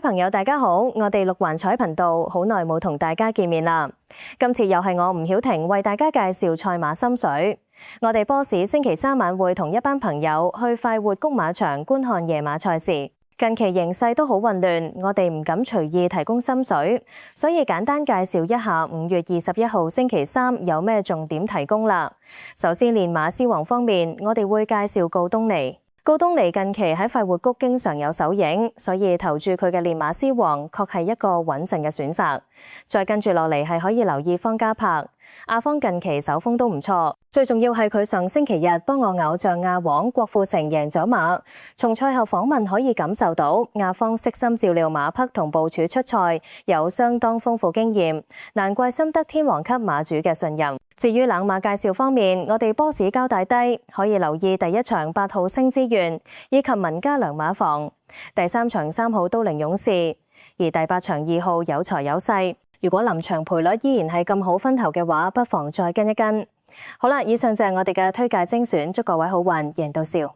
位朋友大家好，我哋六環彩頻道好耐冇同大家見面啦。今次又係我吳曉婷為大家介紹賽馬心水。我哋波士星期三晚會同一班朋友去快活谷馬場觀看夜馬賽事。近期形勢都好混亂，我哋唔敢隨意提供心水，所以簡單介紹一下5月21號星期三有咩重點提供啦。首先練馬師王方面，我哋會介紹告東尼。告東尼近期喺快活谷經常有手影，所以投注佢嘅練馬師王確係一個穩陣嘅選擇。再跟住落嚟係可以留意方嘉柏。阿方近期手風都唔錯，最重要係佢上星期日幫我偶像亞王郭富城贏咗馬。從賽後訪問可以感受到阿方悉心照料馬匹同部署出賽，有相當豐富經驗，難怪深得天王級馬主嘅信任。至於冷馬介紹方面，我哋波士交代低，可以留意第一場8號星之願以及文家良馬房，第3場3號都靈勇士，而第8場2號有財有勢。如果臨場賠率依然係咁好分頭嘅話，不妨再跟一跟。好啦，以上就係我哋嘅推介精選，祝各位好運，贏到笑。